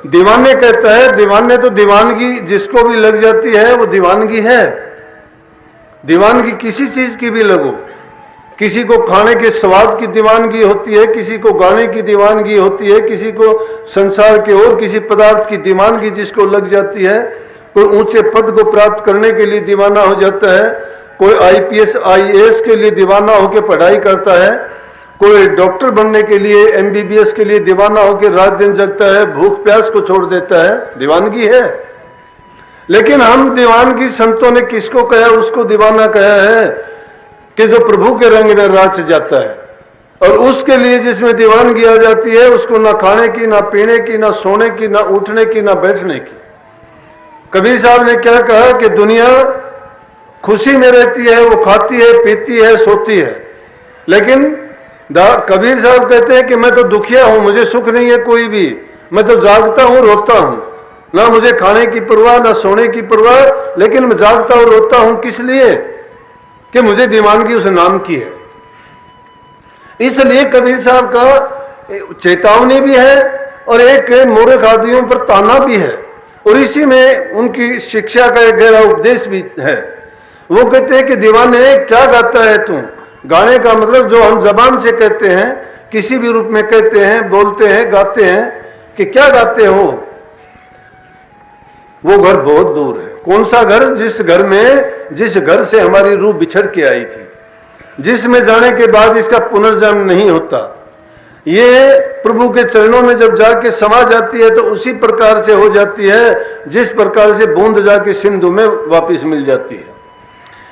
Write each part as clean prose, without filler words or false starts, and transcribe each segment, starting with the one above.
दीवाने कहता है, दीवाने तो दीवानगी जिसको भी लग जाती है वो दीवानगी है। दीवानगी किसी चीज की भी लगो, किसी को खाने के स्वाद की दीवानगी होती है, किसी को गाने की दीवानगी होती है, किसी को संसार के और किसी पदार्थ की दीवानगी जिसको लग जाती है। कोई ऊंचे पद को प्राप्त करने के लिए दीवाना हो जाता है, कोई आईपीएस आईएएस के लिए दीवाना होकर पढ़ाई करता है, कोई डॉक्टर बनने के लिए एमबीबीएस के लिए दीवाना होकर रात दिन जगता है, भूख प्यास को छोड़ देता है, दीवानगी है। लेकिन हम दीवानगी संतों ने किसको कहा? उसको दीवाना कहा है कि जो प्रभु के रंग में राच जाता है, और उसके लिए जिसमें दीवानगी आ जाती है उसको ना खाने की, ना पीने की, ना सोने की, ना उठने की, ना बैठने की। कबीर साहब ने क्या कहा कि दुनिया खुशी में रहती है, वो खाती है, पीती है, सोती है, लेकिन कबीर साहब कहते हैं कि मैं तो दुखिया हूं, मुझे सुख नहीं है कोई भी, मैं तो जागता हूं, रोता हूं, ना मुझे खाने की परवाह, ना सोने की परवाह, लेकिन मैं जागता हूं, रोता हूं, किस लिए? कि मुझे दीवानगी उस नाम की है। इसलिए कबीर साहब का चेतावनी भी है और एक मूर्ख आदियों पर ताना भी है, और इसी में उनकी शिक्षा का एक गहरा उपदेश भी है। वो कहते हैं कि दीवाने क्या गाता है तू? गाने का मतलब जो हम जबान से कहते हैं, किसी भी रूप में कहते हैं, बोलते हैं, गाते हैं, कि क्या गाते हो? वो घर बहुत दूर है। कौन सा घर? जिस घर से हमारी रूह बिछड़ के आई थी, जिसमें जाने के बाद इसका पुनर्जन्म नहीं होता। ये प्रभु के चरणों में जब जाके समा जाती है तो उसी प्रकार से हो जाती है जिस प्रकार से बूंद जाके सिंधु में वापस मिल जाती है।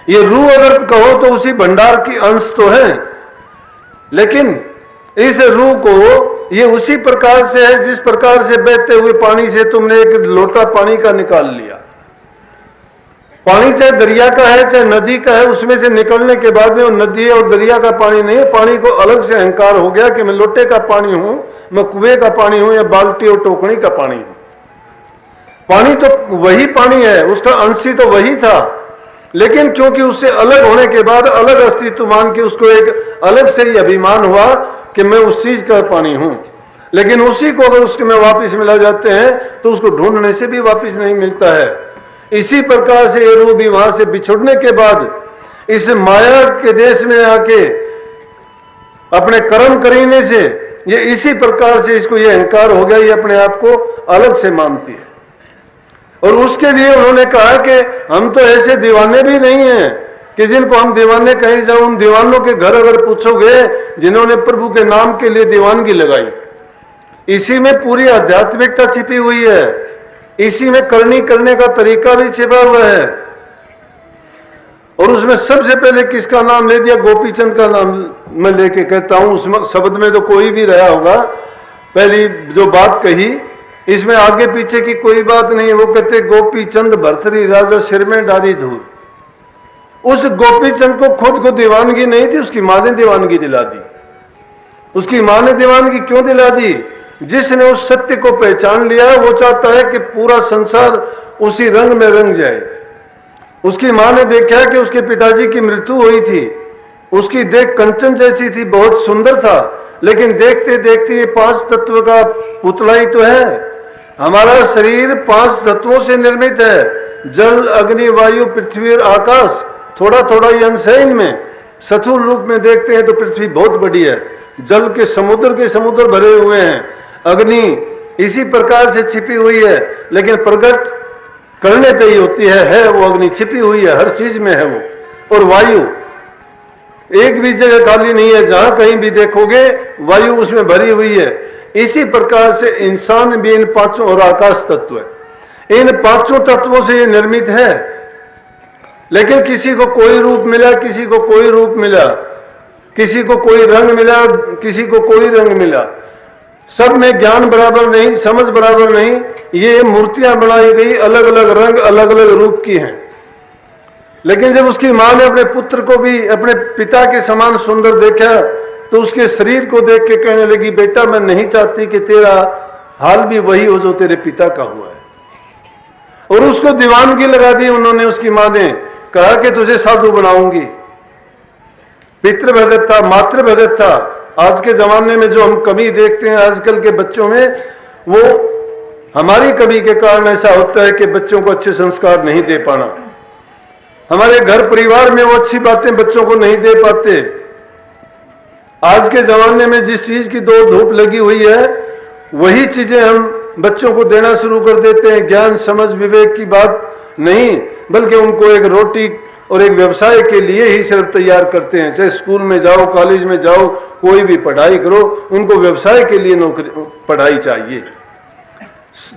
ये रूह अगर कहो तो उसी भंडार की अंश तो है, लेकिन इस रूह को ये उसी प्रकार से है जिस प्रकार से बहते हुए पानी से तुमने एक लोटा पानी का निकाल लिया। पानी चाहे दरिया का है चाहे नदी का है, उसमें से निकलने के बाद में वो नदी और दरिया का पानी नहीं है। पानी को अलग से अहंकार हो गया कि मैं लोटे का पानी हूं, मैं कुएं का पानी हूं, या बाल्टी और टोकनी का पानी हूं। पानी तो वही पानी है, उसका अंश तो वही था, लेकिन क्योंकि उससे अलग होने के बाद अलग अस्तित्व मान के उसको एक अलग से ही अभिमान हुआ कि मैं उस चीज का पानी हूं। लेकिन उसी को अगर उसके में वापिस मिला जाते हैं तो उसको ढूंढने से भी वापिस नहीं मिलता है। इसी प्रकार से ये रूह भी वहां से बिछुड़ने के बाद इस माया के देश में आके अपने कर्म करीने से ये इसी प्रकार से इसको ये अहंकार हो गया, ये अपने आप को अलग से मानती है। और उसके लिए उन्होंने कहा कि हम तो ऐसे दीवाने भी नहीं हैं कि जिनको हम दीवाने कहीं जाओ। उन दीवानों के घर अगर पूछोगे जिन्होंने प्रभु के नाम के लिए दीवानगी लगाई, इसी में पूरी आध्यात्मिकता छिपी हुई है, इसी में करने का तरीका भी छिपा हुआ है। और उसमें सबसे पहले किसका नाम ले दिया? गोपी चंद का नाम मैं लेके कहता हूं। उस शब्द में तो कोई भी रहा होगा, पहली जो बात कही इसमें आगे पीछे की कोई बात नहीं। वो कहते गोपी चंद भरथरी राजा सिर में डाली धूल। उस गोपी चंद को खुद को दीवानगी नहीं थी, उसकी मां ने दीवानगी दिला दी। उसकी मां ने दीवानगी क्यों दिला दी? जिसने उस सत्य को पहचान लिया वो चाहता है कि पूरा संसार उसी रंग में रंग जाए। उसकी मां ने देखा कि उसके पिताजी की मृत्यु हुई थी, उसकी देख कंचन जैसी थी, बहुत सुंदर था, लेकिन देखते देखते ये 5 तत्व का पुतला ही तो है। हमारा शरीर 5 तत्वों से निर्मित है, जल, अग्नि, वायु, पृथ्वी और आकाश। थोड़ा थोड़ा ये अंश है इनमें। स्थूल रूप में देखते हैं तो पृथ्वी बहुत बड़ी है, जल के समुद्र भरे हुए हैं, अग्नि इसी प्रकार से छिपी हुई है, लेकिन प्रकट करने पे ही होती है वो अग्नि छिपी हुई है, हर चीज में है वो। और वायु एक भी जगह खाली नहीं है, जहां कहीं भी देखोगे वायु उसमें भरी हुई है। इसी प्रकार से इंसान भी इन 5 और आकाश तत्व है, इन 5 तत्वों से ये निर्मित है। लेकिन किसी को कोई रूप मिला, किसी को कोई रूप मिला, किसी को कोई रंग मिला, किसी को कोई रंग मिला, सब में ज्ञान बराबर नहीं, समझ बराबर नहीं। ये मूर्तियां बनाई गई अलग अलग रंग अलग अलग रूप की हैं। लेकिन जब उसकी मां ने अपने पुत्र को भी अपने पिता के समान सुंदर देखा तो उसके शरीर को देख के कहने लगी, बेटा मैं नहीं चाहती कि तेरा हाल भी वही हो जो तेरे पिता का हुआ है। और उसको दीवानगी लगा दी उन्होंने। उसकी मां ने कहा कि तुझे साधु बनाऊंगी। पितृ भगत था, मातृ भगत था। आज के जमाने में जो हम कमी देखते हैं आजकल के बच्चों में, वो हमारी कमी के कारण ऐसा होता है कि बच्चों को अच्छे संस्कार नहीं दे पाना। हमारे घर परिवार में वो अच्छी बातें बच्चों को नहीं दे पाते। आज के जमाने में जिस चीज की दो धूप लगी हुई है वही चीजें हम बच्चों को देना शुरू कर देते हैं। ज्ञान समझ विवेक की बात नहीं, बल्कि उनको एक रोटी और एक व्यवसाय के लिए ही सिर्फ तैयार करते हैं। चाहे स्कूल में जाओ, कॉलेज में जाओ, कोई भी पढ़ाई करो, उनको व्यवसाय के लिए नौकरी पढ़ाई चाहिए।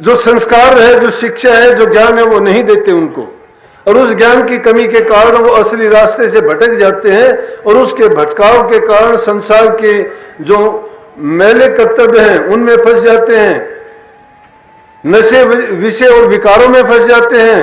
जो संस्कार है, जो शिक्षा है, जो ज्ञान है, वो नहीं देते उनको, और उस ज्ञान की कमी के कारण वो असली रास्ते से भटक जाते हैं, और उसके भटकाव के कारण संसार के जो मैले कर्तव्य हैं उनमें फंस जाते हैं, नशे विषय और विकारों में फंस जाते हैं,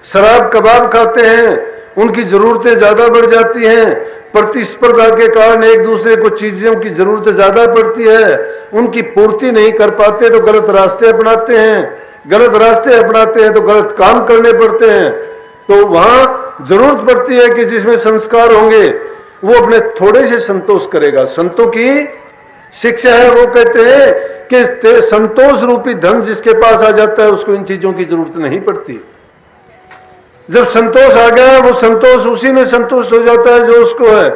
शराब कबाब खाते हैं, उनकी जरूरतें ज्यादा बढ़ जाती हैं, प्रतिस्पर्धा के कारण एक दूसरे को चीजों की जरूरत ज्यादा पड़ती है, उनकी पूर्ति नहीं कर पाते तो गलत रास्ते अपनाते हैं, गलत रास्ते अपनाते हैं तो गलत काम करने पड़ते हैं। तो वहां जरूरत पड़ती है कि जिसमें संस्कार होंगे वो अपने थोड़े से संतोष करेगा। संतों की शिक्षा है, वो कहते हैं कि संतोष रूपी धन जिसके पास आ जाता है उसको इन चीजों की जरूरत नहीं पड़ती। जब संतोष आ गया वो संतोष उसी में संतुष्ट हो जाता है जो उसको है।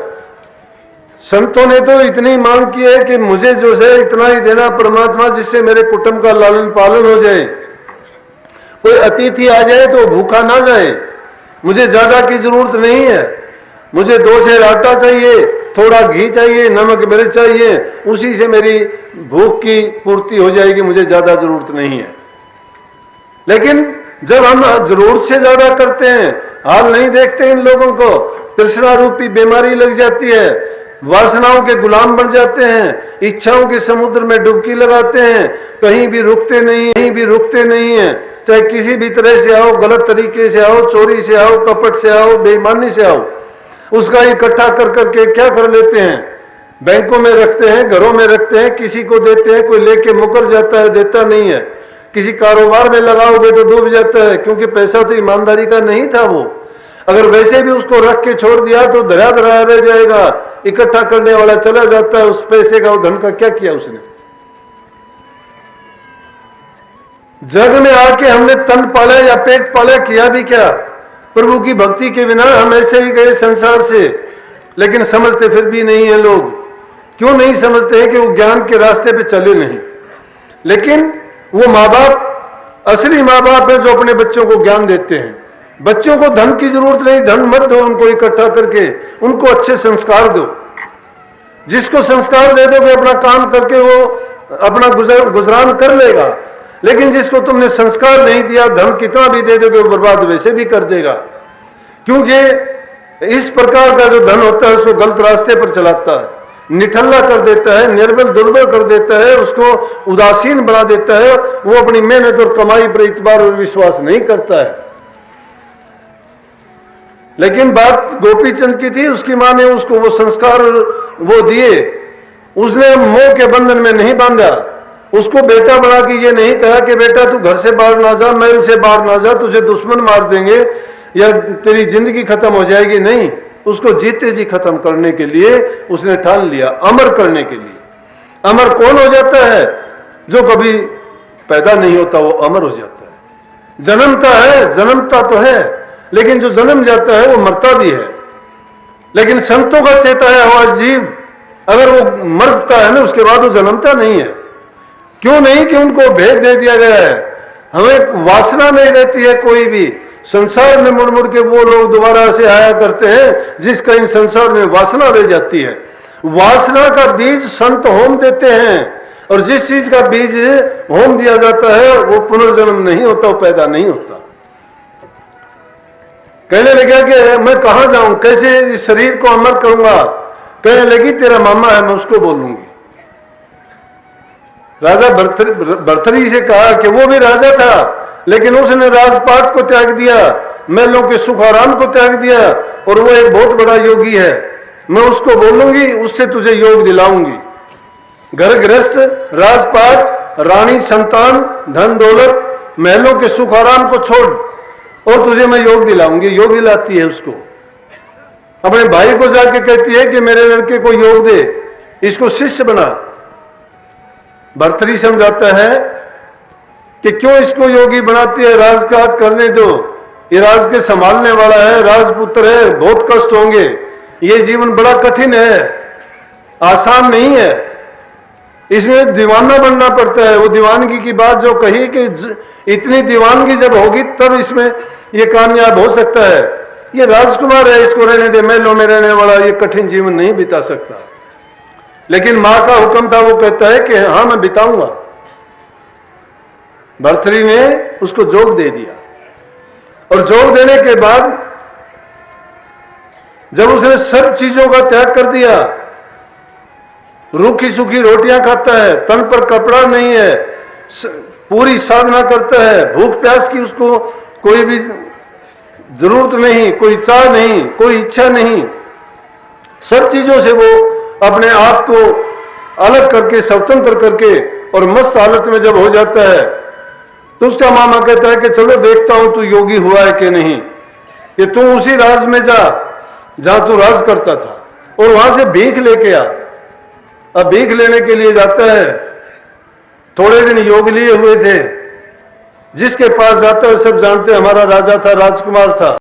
संतों ने तो इतनी मांग की है कि मुझे जो है इतना ही देना परमात्मा जिससे मेरे कुटुंब का लालन पालन हो जाए, कोई अतिथि आ जाए तो भूखा ना जाए, मुझे ज्यादा की जरूरत नहीं है, मुझे 2 सेर आटा चाहिए, थोड़ा घी चाहिए, नमक मिर्च चाहिए, उसी से मेरी भूख की पूर्ति हो जाएगी, मुझे ज्यादा जरूरत नहीं है। लेकिन जब हम जरूरत से ज्यादा करते हैं, हाल नहीं देखते इन लोगों को, तृष्णा रूपी बीमारी लग जाती है, वासनाओं के गुलाम बन जाते हैं, इच्छाओं के समुद्र में डुबकी लगाते हैं, कहीं भी रुकते नहीं हैं, चाहे किसी भी तरह से आओ, गलत तरीके से आओ, चोरी से आओ, कपट से आओ, बेईमानी से आओ, उसका इकट्ठा कर करके क्या कर लेते हैं, बैंकों में रखते हैं, घरों में रखते हैं, किसी को देते हैं, कोई लेके मुकर जाता है, देता नहीं है, किसी कारोबार में लगाओगे तो डूब जाता है, क्योंकि पैसा तो ईमानदारी का नहीं था वो। अगर वैसे भी उसको रख के छोड़ दिया तो धरा धरा रह जाएगा, इकट्ठा करने वाला चला जाता है, उस पैसे का, धन का क्या किया उसने। जग में आके हमने तन पाला या पेट पाला, किया भी क्या? प्रभु की भक्ति के बिना हम ऐसे ही गए संसार से। लेकिन समझते फिर भी नहीं है लोग। क्यों नहीं समझते हैं? कि वो ज्ञान के रास्ते पे चले नहीं। लेकिन वो माँ बाप असली माँ बाप है जो अपने बच्चों को ज्ञान देते हैं। बच्चों को धन की जरूरत नहीं, धन मत दो उनको इकट्ठा करके, उनको अच्छे संस्कार दो। जिसको संस्कार दे दोगे अपना काम करके वो अपना गुजरान कर लेगा। लेकिन जिसको तुमने संस्कार नहीं दिया, धन कितना भी दे दोगे वो बर्बाद वैसे भी कर देगा। क्योंकि इस प्रकार का जो धन होता है उसको गलत रास्ते पर चलाता है, निठल्ला कर देता है, निर्बल दुर्बल कर देता है, उसको उदासीन बना देता है। वो अपनी मेहनत और कमाई पर इतबार और विश्वास नहीं करता है। लेकिन बात गोपीचंद की थी, उसकी मां ने उसको वो संस्कार वो दिए, उसने मोह के बंधन में नहीं बांधा, उसको बेटा बना के ये नहीं कहा कि बेटा तू घर से बाहर ना जा, महल से बाहर ना जा, तुझे दुश्मन मार देंगे या तेरी जिंदगी खत्म हो जाएगी। नहीं, उसको जीते जी खत्म करने के लिए उसने ठान लिया, अमर करने के लिए। अमर कौन हो जाता है? जो कभी पैदा नहीं होता वो अमर हो जाता है। जन्मता है, जन्मता तो है, लेकिन जो जन्म जाता है वो मरता भी है। लेकिन संतों का चेताया हुआ जीव अगर वो मरता है ना, उसके बाद वो जन्मता नहीं है। क्यों नहीं? कि उनको भेद दे दिया गया है। हमें वासना नहीं रहती है कोई भी। संसार में मुड़ मुड़ के वो लोग दोबारा से आया करते हैं जिसका इन संसार में वासना रह जाती है। वासना का बीज संत होम देते हैं, और जिस चीज का बीज होम दिया जाता है वो पुनर्जन्म नहीं होता, वो पैदा नहीं होता। कहने लगा कि मैं कहां जाऊं, कैसे इस शरीर को अमर करूंगा? कहने लगी तेरा मामा है, मैं उसको बोलूंगी। राजा भर्तृहरि से कहा कि वो भी राजा था, लेकिन उसने राजपाट को त्याग दिया, महलों के सुख आराम को त्याग दिया, और वो एक बहुत बड़ा योगी है। मैं उसको बोलूंगी, उससे तुझे योग दिलाऊंगी। घर गृहस्थ, राजपाट, रानी, संतान, धन दौलत, महलों के सुख आराम को छोड़ और तुझे मैं योग दिलाऊंगी। योग दिलाती है उसको। अपने भाई को जाके कहती है कि मेरे लड़के को योग दे, इसको शिष्य बना। भर्तृहरि समझाता है कि क्यों इसको योगी बनाती है, राजकाज करने दो, ये राज के संभालने वाला है, राजपुत्र है, बहुत कष्ट होंगे, ये जीवन बड़ा कठिन है, आसान नहीं है, इसमें दीवाना बनना पड़ता है। वो दीवानगी की बात जो कही कि इतनी दीवानगी जब होगी तब इसमें ये कामयाब हो सकता है। ये राजकुमार है, इसको रहने दे, महलों में रहने वाला, ये कठिन जीवन नहीं बिता सकता। लेकिन मां का हुक्म था, वो कहता है कि हां मैं बिताऊंगा। भर्तृहरि ने उसको जोग दे दिया, और जोग देने के बाद जब उसने सब चीजों का त्याग कर दिया, रूखी सूखी रोटियां खाता है, तन पर कपड़ा नहीं है, पूरी साधना करता है, भूख प्यास की उसको कोई भी जरूरत नहीं, कोई चाह नहीं, कोई इच्छा नहीं, सब चीजों से वो अपने आप को अलग करके, स्वतंत्र करके, और मस्त हालत में जब हो जाता है तो उसका मामा कहता है कि चलो देखता हूं तू योगी हुआ है कि नहीं, कि तू उसी राज में जा जहां तू राज करता था, और वहां से भीख लेके आ। अब भीख लेने के लिए जाता है, थोड़े दिन योग लिए हुए थे, जिसके पास जाता है सब जानते हैं, हमारा राजा था, राजकुमार था।